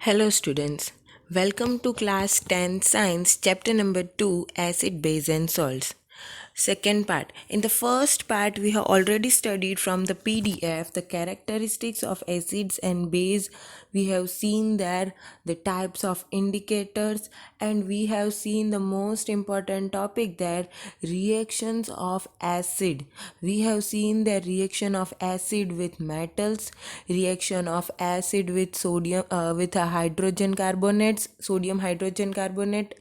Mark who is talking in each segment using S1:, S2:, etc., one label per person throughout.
S1: Hello students, welcome to class 10 science chapter number 2 acid base and salts. Second part. In the first part we have already studied from the PDF the characteristics of acids and base. We have seen there the types of indicators and we have seen the most important topic there, reactions of acid. We have seen the reaction of acid with metals, reaction of acid with sodium with a hydrogen carbonates, sodium hydrogen carbonate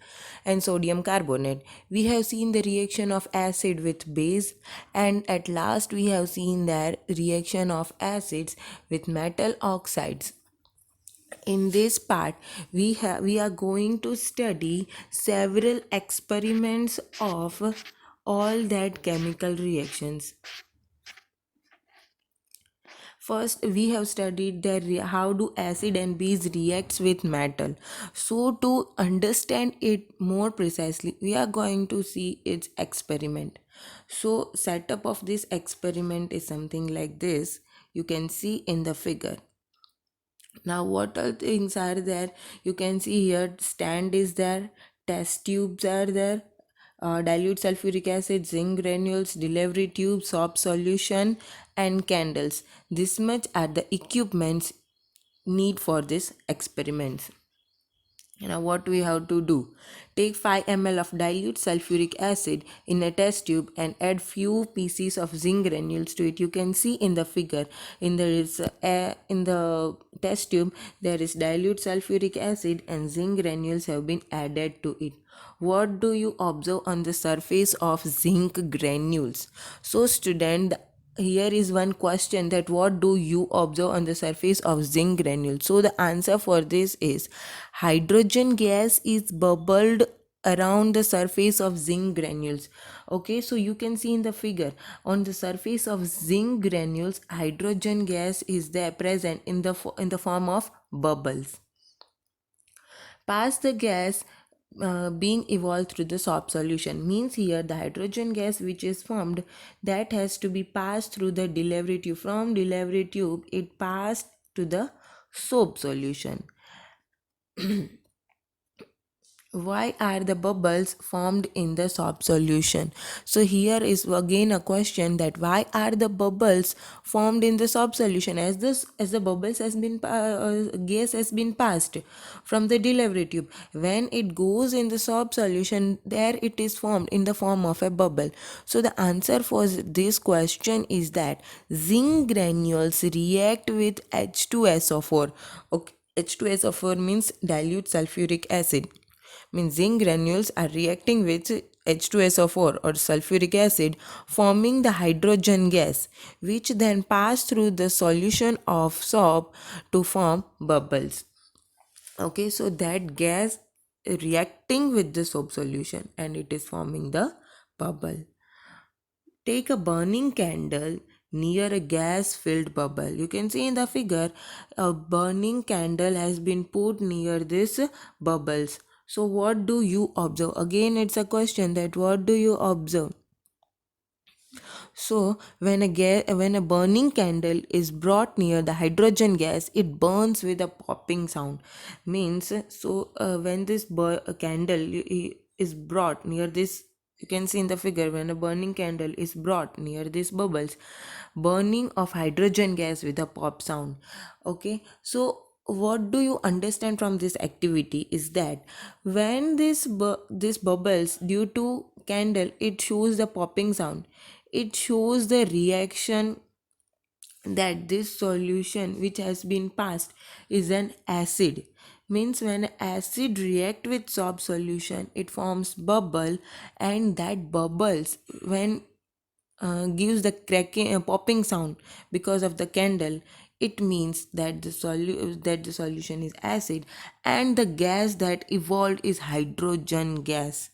S1: and sodium carbonate. We have seen the reaction of acid with base, and at last we have seen the reaction of acids with metal oxides. In this part we are going to study several experiments of all that chemical reactions. First, we have studied how do acid and base reacts with metal. So to understand it more precisely, we are going to see its experiment. So setup of this experiment is something like this. You can see in the figure. Now what all things are there? You can see here stand is there, test tubes are there, dilute sulfuric acid, zinc granules, delivery tube, soap solution and candles. This much are the equipments need for this experiments. Now what we have to do? Take 5 ml of dilute sulfuric acid in a test tube and add few pieces of zinc granules to it. You can see in the figure in the test tube there is dilute sulfuric acid and zinc granules have been added to it. What do you observe on the surface of zinc granules? So student, here is one question that what do you observe on the surface of zinc granules? So the answer for this is hydrogen gas is bubbled around the surface of zinc granules. Okay, so you can see in the figure on the surface of zinc granules hydrogen gas is there present in the form of bubbles. Pass the gas being evolved through the soap solution means here the hydrogen gas which is formed that has to be passed through the delivery tube. From delivery tube it passed to the soap solution. Why are the bubbles formed in the soap solution? So here is again a question that why are the bubbles formed in the soap solution as the bubbles has been gas has been passed from the delivery tube. When it goes in the soap solution, there it is formed in the form of a bubble. So the answer for this question is that zinc granules react with H2SO4. Okay, H2SO4 means dilute sulfuric acid, means zinc granules are reacting with H2SO4 or sulfuric acid, forming the hydrogen gas, which then pass through the solution of soap to form bubbles. Okay, so that gas reacting with the soap solution and it is forming the bubble. Take a burning candle near a gas filled bubble. You can see in the figure a burning candle has been put near this bubbles. So what do you observe? Again it's a question that what do you observe? So when a burning candle is brought near the hydrogen gas, it burns with a popping sound. Means when this candle is brought near this, you can see in the figure when a burning candle is brought near these bubbles, burning of hydrogen gas with a pop sound. Okay, so what do you understand from this activity is that when this bubbles due to candle it shows the popping sound, it shows the reaction that this solution which has been passed is an acid. Means when acid react with soap solution it forms bubble, and that bubbles when gives the cracking popping sound because of the candle, it means that the solution is acid and the gas that evolved is hydrogen gas.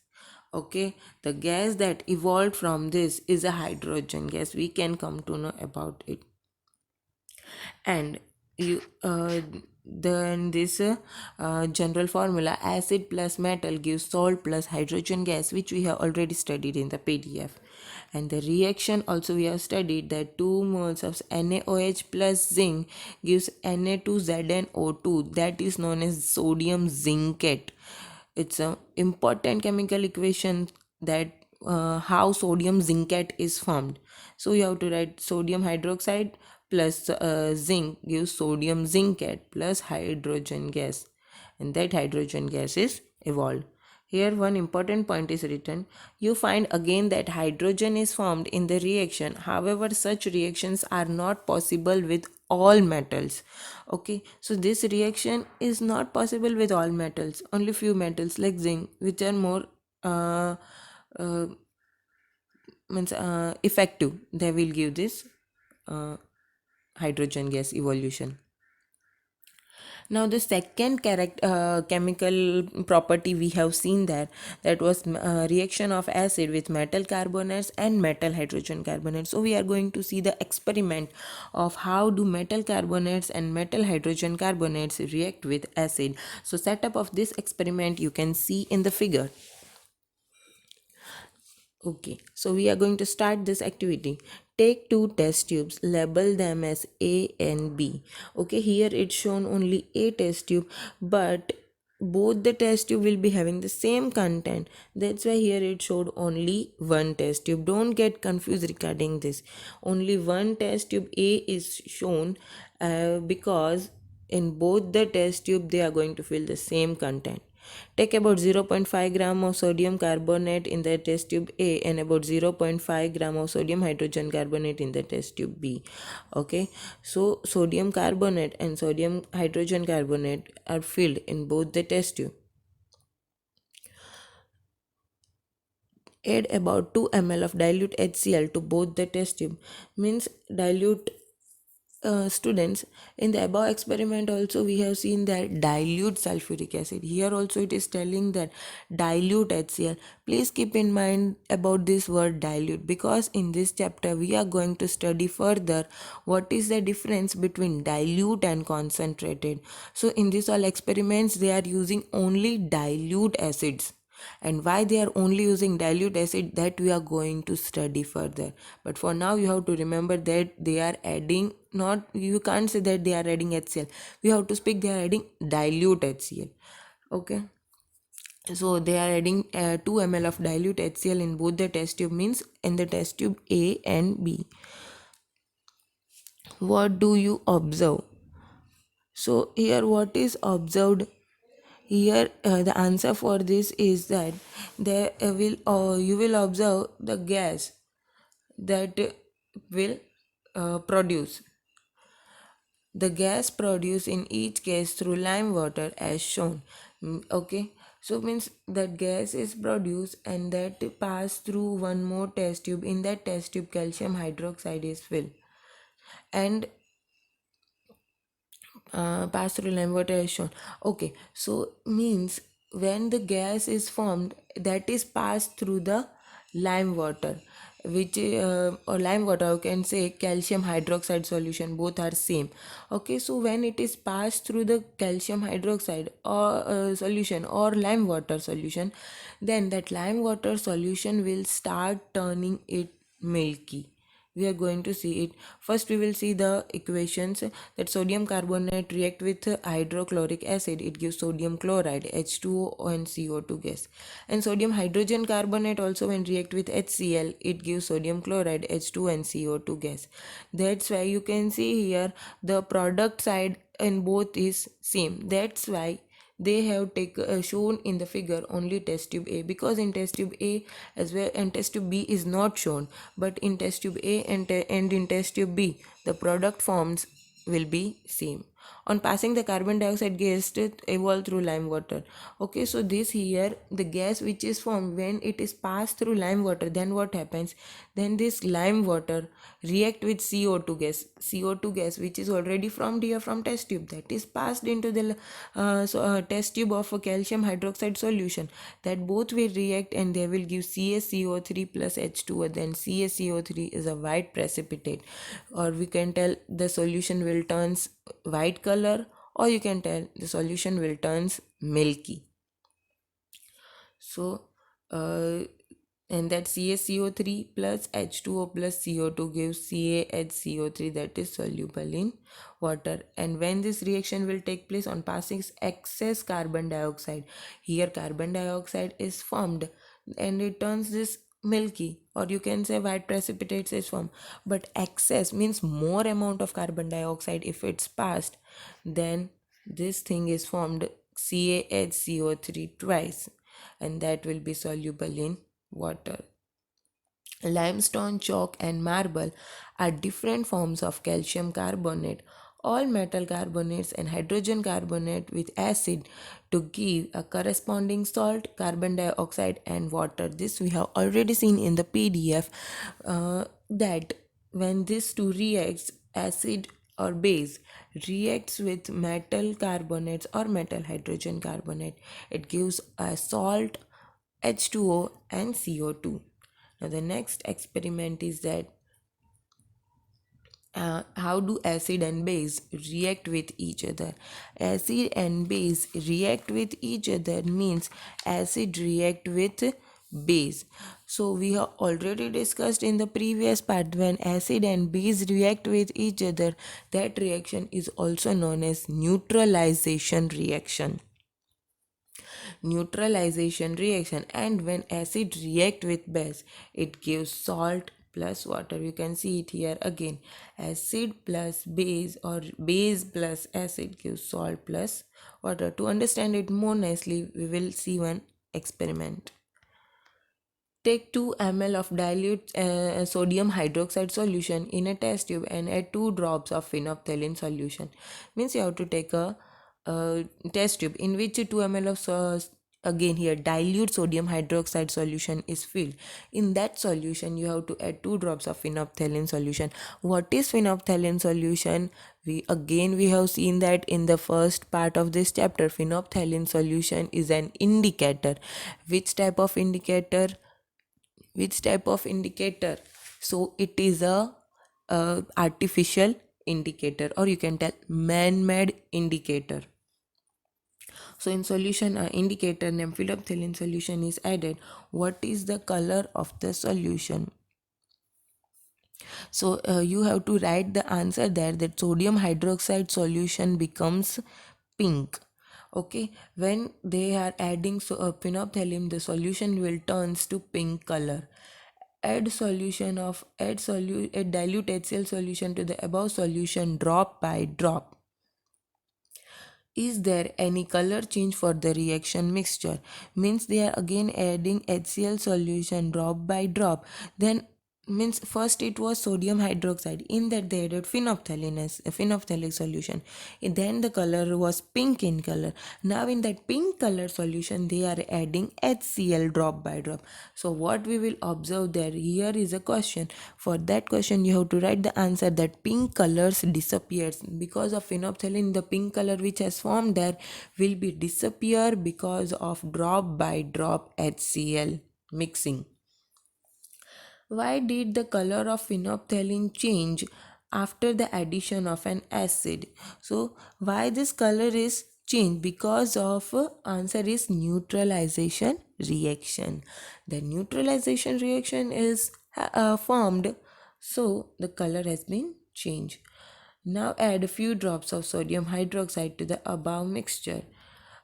S1: Okay, the gas that evolved from this is a hydrogen gas. We can come to know about it. And you then this general formula, acid plus metal gives salt plus hydrogen gas, which we have already studied in the PDF. And the reaction also we have studied that 2 moles of NaOH plus zinc gives Na2ZnO2, that is known as sodium zincate. It's an important chemical equation that how sodium zincate is formed. So you have to write sodium hydroxide plus zinc gives sodium zincate plus hydrogen gas, and that hydrogen gas is evolved. Here one important point is written. You find again that hydrogen is formed in the reaction. However, such reactions are not possible with all metals. Okay, so this reaction is not possible with all metals. Only few metals like zinc, which are more uh, uh, effective, they will give this uh, hydrogen gas evolution. Now the second chemical property we have seen there, that was reaction of acid with metal carbonates and metal hydrogen carbonates. So we are going to see the experiment of how do metal carbonates and metal hydrogen carbonates react with acid. So setup of this experiment you can see in the figure. Okay, so we are going to start this activity. Take two test tubes, label them as A and B. Okay, here it's shown only A test tube, but both the test tube will be having the same content. That's why here it showed only one test tube. Don't get confused regarding this. Only one test tube A is shown because in both the test tube they are going to fill the same content. Take about 0.5 gram of sodium carbonate in the test tube A and about 0.5 gram of sodium hydrogen carbonate in the test tube B. Okay, so sodium carbonate and sodium hydrogen carbonate are filled in both the test tube. Add about 2 ml of dilute HCl to both the test tube. Means dilute students, in the above experiment also we have seen that dilute sulfuric acid. Here also it is telling that dilute HCl. Please keep in mind about this word dilute, because in this chapter we are going to study further what is the difference between dilute and concentrated. So in this all experiments they are using only dilute acids, and why they are only using dilute acid, that we are going to study further. But for now you have to remember that they are adding, not, you can't say that they are adding HCl, we have to speak they are adding dilute HCl. Okay, so they are adding 2 ml of dilute HCl in both the test tube, means in the test tube A and B. What do you observe? So here what is observed? Here the answer for this is that there will you will observe the gas that will produce. The gas produced in each case through lime water as shown. Okay, so means that gas is produced and that pass through one more test tube. In that test tube calcium hydroxide is filled and pass through lime water as shown. Okay, so means when the gas is formed, that is passed through the lime water, which or lime water, you can say calcium hydroxide solution, both are same. Okay, so when it is passed through the calcium hydroxide or solution or lime water solution, then that lime water solution will start turning it milky. We are going to see it. First we will see the equations, that sodium carbonate react with hydrochloric acid, it gives sodium chloride, H2O and CO2 gas. And sodium hydrogen carbonate also when react with HCl, it gives sodium chloride, H2 and CO2 gas. That's why you can see here the product side in both is same. That's why they have shown in the figure only test tube A, because in test tube A as well and test tube B is not shown, but in test tube A and in test tube B the product forms will be same. On passing, the carbon dioxide gas evolve through lime water. Okay, so this here the gas which is formed when it is passed through lime water, then what happens? Then this lime water react with CO2 gas which is already formed here from test tube, that is passed into the test tube of a calcium hydroxide solution, that both will react and they will give CaCO3 plus H2O. Then CaCO3 is a white precipitate, or we can tell the solution will turns white color or you can tell the solution will turns milky. So, uh, and that CaCO3 plus H2O plus CO2 gives CaHCO3, that is soluble in water. And when this reaction will take place on passing excess carbon dioxide, here carbon dioxide is formed and it turns this milky, or you can say white precipitates is formed. But excess means more amount of carbon dioxide if it's passed, then this thing is formed CaHCO3 twice, and that will be soluble in water. Limestone, chalk, and marble are different forms of calcium carbonate. All metal carbonates and hydrogen carbonate with acid to give a corresponding salt, carbon dioxide, and water. This we have already seen in the PDF, that when these two reacts, acid or base reacts with metal carbonates or metal hydrogen carbonate, it gives a salt, H2O, and CO2. Now, the next experiment is that how do acid and base react with each other? Acid and base react with each other means acid react with base. So we have already discussed in the previous part, when acid and base react with each other, that reaction is also known as neutralization reaction. Neutralization reaction. And when acid react with base, it gives salt plus water. You can see it here again, acid plus base or base plus acid gives salt plus water. To understand it more nicely, we will see one experiment. Take 2 ml of dilute sodium hydroxide solution in a test tube and add 2 drops of phenolphthalein solution. Means you have to take a test tube in which 2 ml of again here dilute sodium hydroxide solution is filled. In that solution you have to add 2 drops of phenolphthalein solution. What is phenolphthalein solution? We have seen that in the first part of this chapter. Phenolphthalein solution is an indicator. Which type of indicator? So it is a artificial indicator, or you can tell man-made indicator. So in solution indicator named phenolphthalein solution is added. What is the color of the solution? So you have to write the answer there, that sodium hydroxide solution becomes pink. Okay, when they are adding phenolphthalein, the solution will turns to pink color. Add dilute HCl solution to the above solution drop by drop. Is there any color change for the reaction mixture? Means they are again adding HCl solution drop by drop. Then means first it was sodium hydroxide, in that they added phenolphthalein as a phenolphthalic solution, then the color was pink in color. Now in that pink color solution they are adding HCl drop by drop. So what we will observe there, here is a question. For that question you have to write the answer, that pink colors disappears because of phenolphthalein. The pink color which has formed there will be disappear because of drop by drop HCl mixing. Why did the color of phenolphthalein change after the addition of an acid? So why this color is changed? Because of answer is neutralization reaction. The neutralization reaction is formed, so the color has been changed. Now add a few drops of sodium hydroxide to the above mixture.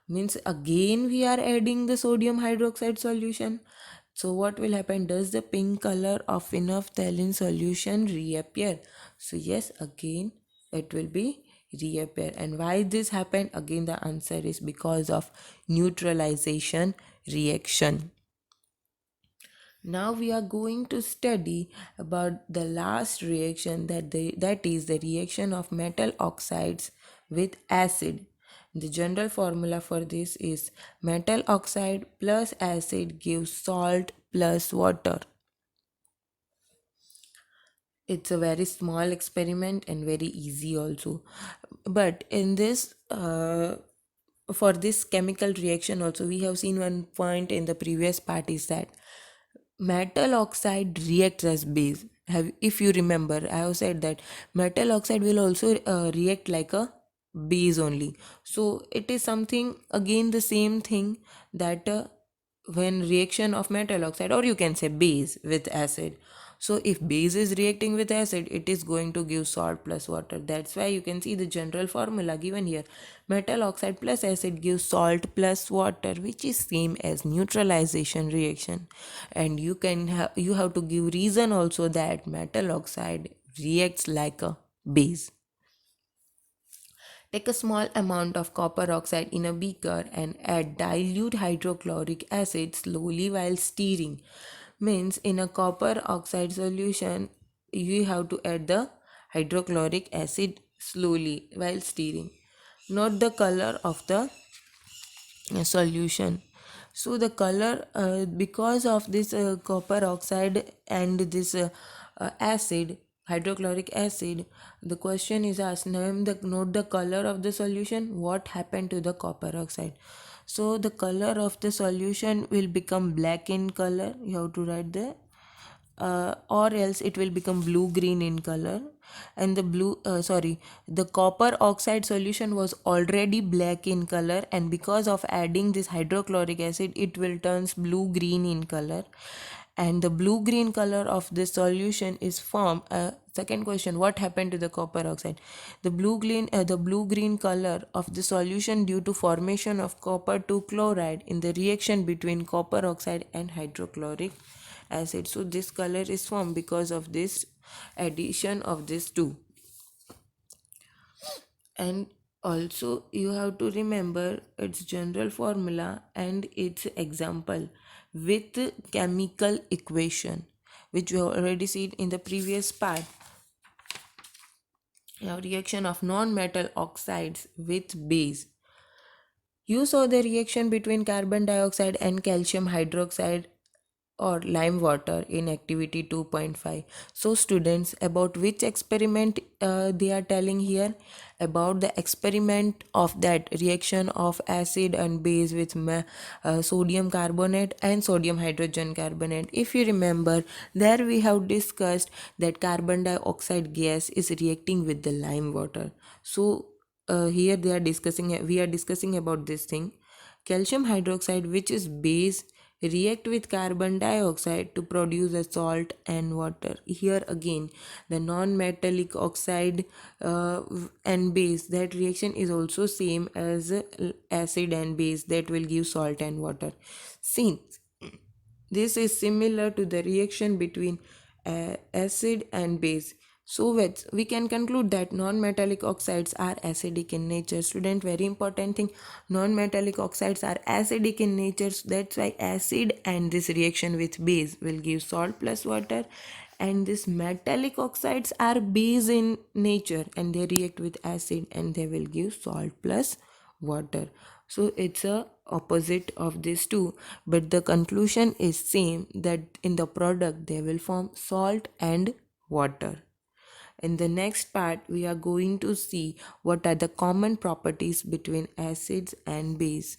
S1: Means again we are adding the sodium hydroxide solution. So what will happen? Does the pink color of phenolphthalein solution reappear? So yes, again it will be reappear. And why this happened? Again the answer is because of neutralization reaction. Now we are going to study about the last reaction, that is the reaction of metal oxides with acid. The general formula for this is metal oxide plus acid gives salt plus water. It's a very small experiment and very easy also. But in this for this chemical reaction also, we have seen one point in the previous part, is that metal oxide reacts as base. If you remember, I have said that metal oxide will also react like a base only. So it is something again the same thing that when reaction of metal oxide, or you can say base with acid, so if base is reacting with acid, it is going to give salt plus water. That's why you can see the general formula given here: metal oxide plus acid gives salt plus water, which is same as neutralization reaction. And you have to give reason also that metal oxide reacts like a base. Take a small amount of copper oxide in a beaker and add dilute hydrochloric acid slowly while stirring. Means in a copper oxide solution, you have to add the hydrochloric acid slowly while stirring. Note the color of the solution. So the color, because of this copper oxide and this acid, hydrochloric acid, the question is asked, note the color of the solution. What happened to the copper oxide? So the color of the solution will become black in color. You have to write the or else it will become blue green in color. And the copper oxide solution was already black in color, and because of adding this hydrochloric acid it will turns blue green in color. And the blue green color of this solution is formed. Second question: what happened to the copper oxide? The blue green color of the solution due to formation of copper 2 chloride in the reaction between copper oxide and hydrochloric acid. So this color is formed because of this addition of these two. And also you have to remember its general formula and its example with chemical equation, which we have already seen in the previous part. Now, reaction of non-metal oxides with base. You saw the reaction between carbon dioxide and calcium hydroxide or lime water in activity 2.5. So students, about which experiment they are telling here? About the experiment of that reaction of acid and base with sodium carbonate and sodium hydrogen carbonate. If you remember, there we have discussed that carbon dioxide gas is reacting with the lime water. So here we are discussing about this thing. Calcium hydroxide, which is base, react with carbon dioxide to produce a salt and water. Here again, the non-metallic oxide and base, that reaction is also same as acid and base, that will give salt and water. Since this is similar to the reaction between acid and base, so we can conclude that non-metallic oxides are acidic in nature. Student, very important thing, non-metallic oxides are acidic in nature. So that's why acid and this reaction with base will give salt plus water, and this metallic oxides are base in nature and they react with acid and they will give salt plus water. So it's a opposite of these two, but the conclusion is same, that in the product they will form salt and water. In the next part, we are going to see what are the common properties between acids and base.